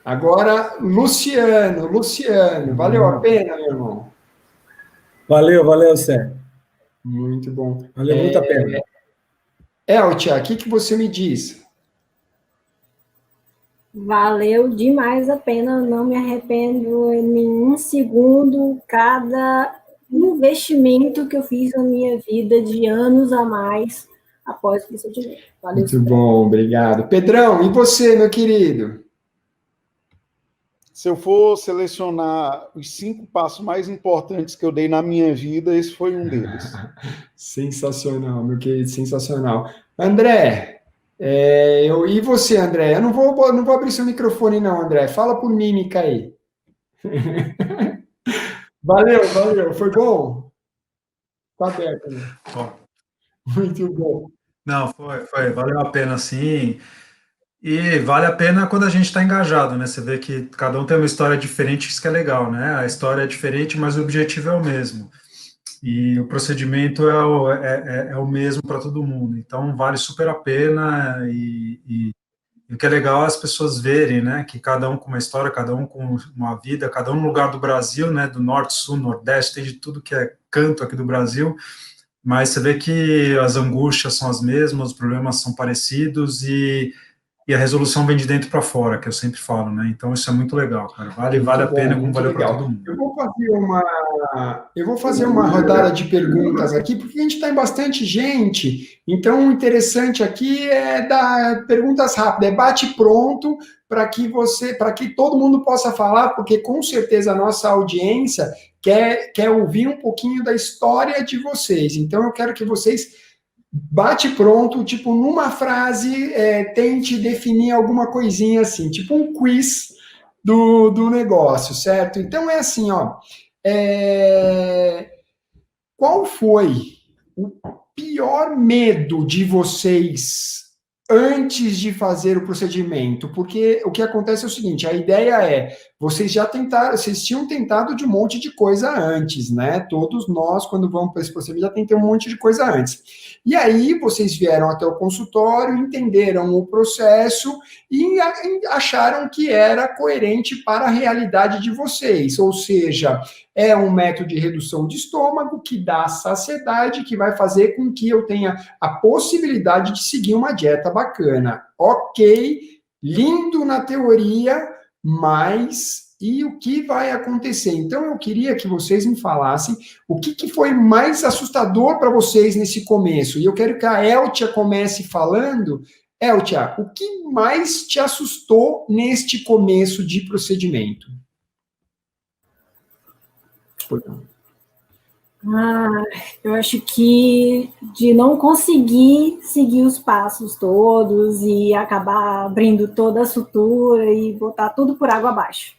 Agora, Luciano, valeu a pena, meu irmão? Valeu, Sé. Muito bom. Valeu muito a pena. Eltia, o que que você me diz? Valeu demais a pena, não me arrependo em nenhum segundo. Cada investimento que eu fiz na minha vida de anos a mais após o procedimento. Valeu Muito super. bom, obrigado. Pedrão, e você, meu querido? Se eu for selecionar os 5 passos mais importantes que eu dei na minha vida, esse foi um deles. Sensacional, meu querido, sensacional. André, e você, André? Eu não vou abrir seu microfone, não, André. Fala por mímica aí. Valeu, foi bom? Tá aberto, né? Bom, Muito bom. não, valeu a pena sim. E vale a pena quando a gente está engajado, né? Você vê que cada um tem uma história diferente, isso que é legal, né? A história é diferente, mas o objetivo é o mesmo. E o procedimento é o mesmo para todo mundo. Então, vale super a pena. E o que é legal é as pessoas verem, né? Que cada um com uma história, cada um com uma vida, cada um no lugar do Brasil, né? Do norte, sul, nordeste, tem de tudo que é canto aqui do Brasil. Mas você vê que as angústias são as mesmas, os problemas são parecidos e a resolução vem de dentro para fora, que eu sempre falo, né? Então isso é muito legal, cara. Vale Muito a bom, pena como muito valeu para todo legal. mundo. Eu vou fazer uma rodada de perguntas aqui, porque a gente está em bastante gente. Então, o interessante aqui é dar perguntas rápidas, é bate pronto para que todo mundo possa falar, porque com certeza a nossa audiência quer ouvir um pouquinho da história de vocês. Então, eu quero que vocês bate pronto, tipo, numa frase, tente definir alguma coisinha assim, tipo um quiz do negócio, certo? Então é assim, ó. é, Qual foi o pior medo de vocês antes de fazer o procedimento? Porque o que acontece é o seguinte: a ideia é, vocês tinham tentado de um monte de coisa antes, né? Todos nós, quando vamos para esse procedimento, já tentamos um monte de coisa antes. E aí vocês vieram até o consultório, entenderam o processo e acharam que era coerente para a realidade de vocês, ou seja, é um método de redução de estômago que dá saciedade, que vai fazer com que eu tenha a possibilidade de seguir uma dieta bacana. Ok, lindo na teoria, mas e o que vai acontecer? Então eu queria que vocês me falassem o que foi mais assustador para vocês nesse começo. E eu quero que a Eltia comece falando. Eltia, o que mais te assustou neste começo de procedimento? Eu acho que de não conseguir seguir os passos todos e acabar abrindo toda a sutura e botar tudo por água abaixo.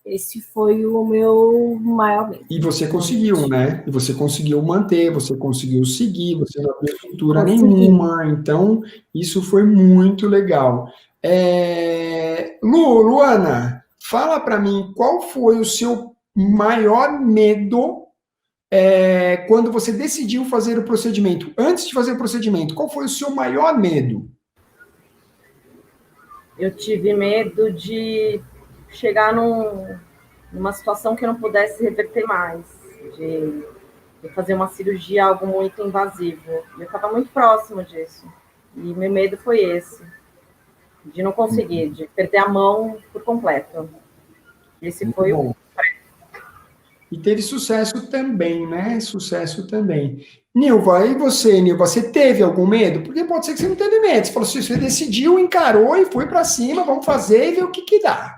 Esse foi o meu maior medo. E você conseguiu, né? E você conseguiu manter, você conseguiu seguir, você não abriu estrutura nenhuma. Então, isso foi muito legal. Luana, fala para mim, qual foi o seu maior medo quando você decidiu fazer o procedimento? Antes de fazer o procedimento, qual foi o seu maior medo? Eu tive medo de chegar numa situação que eu não pudesse reverter mais, de fazer uma cirurgia, algo muito invasivo. Eu estava muito próximo disso. E meu medo foi esse, de não conseguir, de perder a mão por completo. Esse Muito foi bom. o... E teve sucesso também, né? Sucesso também. Nilva, e você, Nilva, você teve algum medo? Porque pode ser que você não teve medo. Você falou assim, você decidiu, encarou e foi para cima, vamos fazer e ver o que que dá.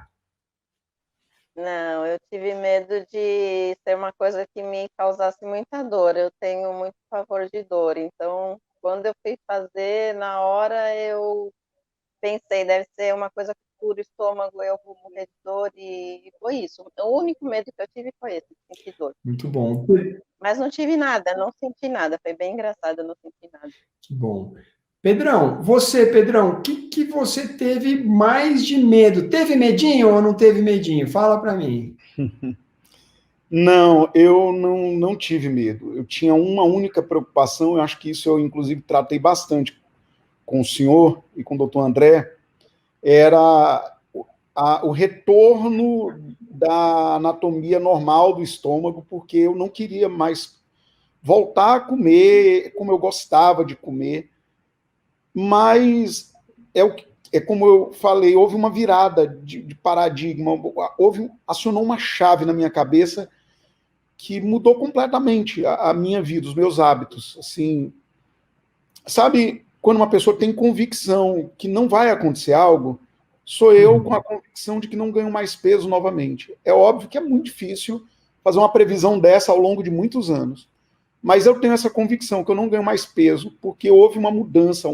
Não, eu tive medo de ser uma coisa que me causasse muita dor. Eu tenho muito pavor de dor. Então, quando eu fui fazer, na hora eu pensei, deve ser uma coisa que cura o estômago, eu vou morrer de dor, e foi isso. O único medo que eu tive foi esse, sentir dor. Muito bom. Mas não tive nada, não senti nada. Foi bem engraçado, eu não senti nada. Que bom. Pedrão, o que você teve mais de medo? Teve medinho ou não teve medinho? Fala para mim. Não, eu não tive medo. Eu tinha uma única preocupação, eu acho que isso eu, inclusive, tratei bastante com o senhor e com o doutor André, era o retorno da anatomia normal do estômago, porque eu não queria mais voltar a comer como eu gostava de comer. Mas é como eu falei, houve uma virada de paradigma, acionou uma chave na minha cabeça que mudou completamente a minha vida, os meus hábitos. Assim, sabe, quando uma pessoa tem convicção que não vai acontecer algo, sou eu com a convicção de que não ganho mais peso novamente. É óbvio que é muito difícil fazer uma previsão dessa ao longo de muitos anos, mas eu tenho essa convicção que eu não ganho mais peso porque houve uma mudança,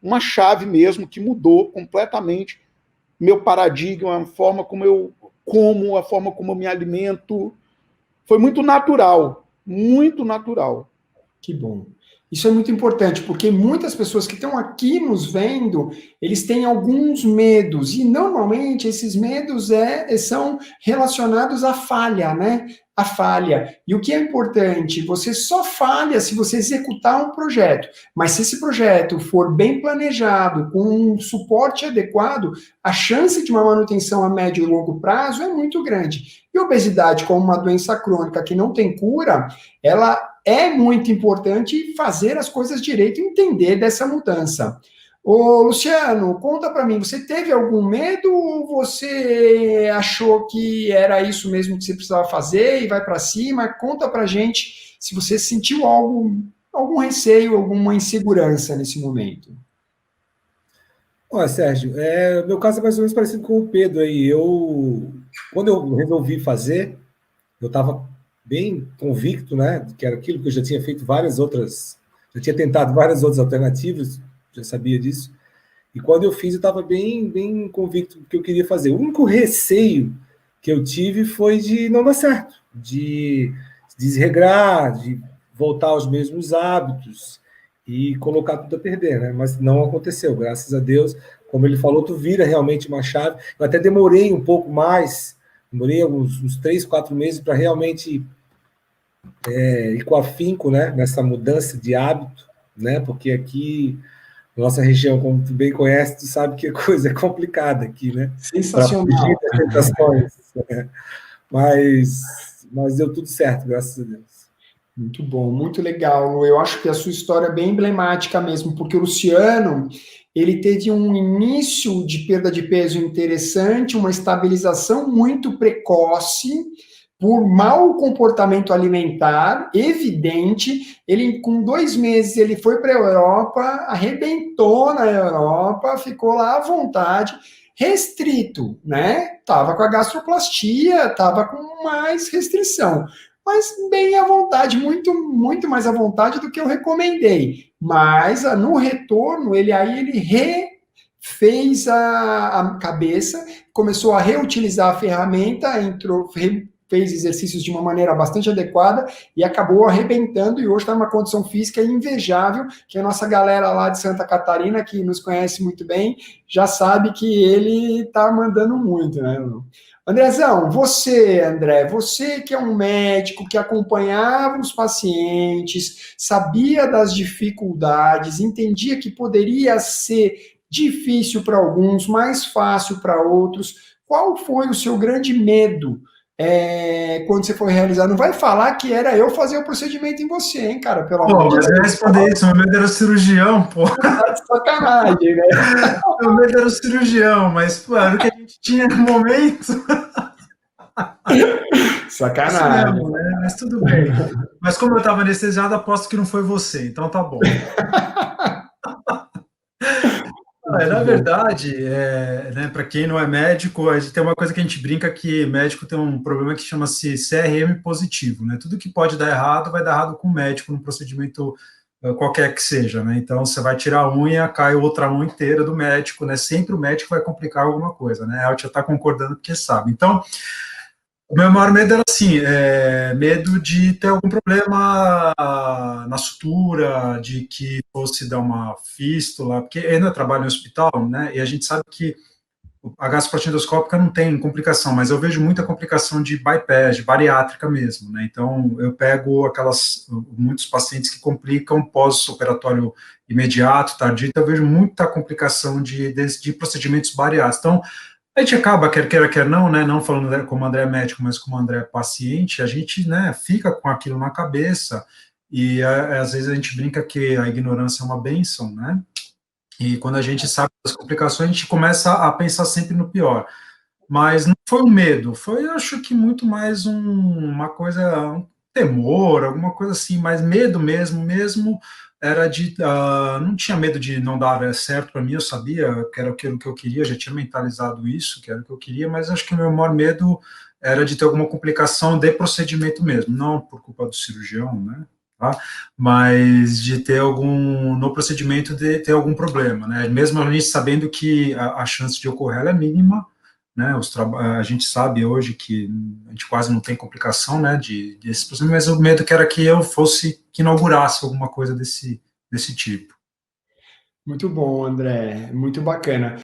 uma chave mesmo que mudou completamente meu paradigma, a forma como eu como, a forma como eu me alimento. Foi muito natural, muito natural. Que bom. Isso é muito importante, porque muitas pessoas que estão aqui nos vendo, eles têm alguns medos, e normalmente esses medos são relacionados à falha, né? A falha. E o que é importante? Você só falha se você executar um projeto. Mas se esse projeto for bem planejado, com um suporte adequado, a chance de uma manutenção a médio e longo prazo é muito grande. E obesidade, como uma doença crônica que não tem cura, ela é muito importante fazer as coisas direito e entender dessa mudança. Ô, Luciano, conta para mim, você teve algum medo ou você achou que era isso mesmo que você precisava fazer e vai para cima? Conta para gente se você sentiu algum receio, alguma insegurança nesse momento. Olha, Sérgio, meu caso é mais ou menos parecido com o Pedro aí. Quando eu resolvi fazer, eu estava bem convicto, né, que era aquilo que eu já tinha feito já tinha tentado várias outras alternativas, já sabia disso. E quando eu fiz, eu estava bem, bem convicto do que eu queria fazer. O único receio que eu tive foi de não dar certo, de desregrar, de voltar aos mesmos hábitos e colocar tudo a perder, né? Mas não aconteceu, graças a Deus. Como ele falou, tu vira realmente uma chave. Eu até demorei um pouco mais, demorei uns 3, 4 meses para realmente ir com afinco, né, nessa mudança de hábito, né? Porque aqui, na nossa região, como tu bem conhece, tu sabe que a coisa é complicada aqui, né? Sensacional. Para fugir das tentações, né? Mas deu tudo certo, graças a Deus. Muito bom, muito legal, Lu. Eu acho que a sua história é bem emblemática mesmo, porque o Luciano, ele teve um início de perda de peso interessante, uma estabilização muito precoce, por mau comportamento alimentar, evidente. Ele, com 2 meses, ele foi para a Europa, arrebentou na Europa, ficou lá à vontade, restrito, né? Tava com a gastroplastia, tava com mais restrição, mas bem à vontade, muito, muito mais à vontade do que eu recomendei. Mas no retorno, ele refez a cabeça, começou a reutilizar a ferramenta, fez exercícios de uma maneira bastante adequada e acabou arrebentando, e hoje está numa condição física invejável, que a nossa galera lá de Santa Catarina, que nos conhece muito bem, já sabe que ele está mandando muito, né, Lu? Andrezão, André, você que é um médico que acompanhava os pacientes, sabia das dificuldades, entendia que poderia ser difícil para alguns, mais fácil para outros, qual foi o seu grande medo quando você foi realizar? Não vai falar que era eu fazer o procedimento em você, hein, cara, pelo amor de Deus. Mas eu ia responder isso, meu medo era o cirurgião, pô. Tá de sacanagem, né? Meu medo era o cirurgião, mas, pô, era o que a gente tinha no momento. Sacanagem. Isso mesmo, né? Mas tudo bem. Mas como eu estava anestesiado, aposto que não foi você, então tá bom. Na verdade, né, para quem não é médico, a gente tem uma coisa que a gente brinca que médico tem um problema que chama-se CRM positivo, né? Tudo que pode dar errado, vai dar errado com o médico, num procedimento qualquer que seja, né? Então, você vai tirar a unha, cai outra unha inteira do médico, né? Sempre o médico vai complicar alguma coisa, né? A já está concordando porque sabe. Então, o meu maior medo era assim, medo de ter algum problema na sutura, de que fosse dar uma fístula, porque eu ainda trabalho no hospital, né, e a gente sabe que a gastroplastia endoscópica não tem complicação, mas eu vejo muita complicação de bypass, de bariátrica mesmo, né, então eu pego muitos pacientes que complicam pós-operatório imediato, tardio, então eu vejo muita complicação de procedimentos bariátricos. Então, A gente acaba, quer queira, quer não, né, não falando como André médico, mas como André paciente, a gente, né, fica com aquilo na cabeça, e às vezes a gente brinca que a ignorância é uma bênção, né, e quando a gente sabe das complicações, a gente começa a pensar sempre no pior. Mas não foi um medo, foi, acho que, muito mais uma coisa, um temor, alguma coisa assim, mas medo mesmo, era de, não tinha medo de não dar certo para mim, eu sabia que era aquilo que eu queria, já tinha mentalizado isso, que era o que eu queria, mas acho que o meu maior medo era de ter alguma complicação de procedimento mesmo, não por culpa do cirurgião, né, tá? Mas de ter no procedimento de ter algum problema, né, mesmo a gente sabendo que a chance de ocorrer ela é mínima, né, a gente sabe hoje que a gente quase não tem complicação, né, desse procedimento, mas o medo que era que eu fosse, que inaugurasse alguma coisa desse tipo. Muito bom, André, muito bacana.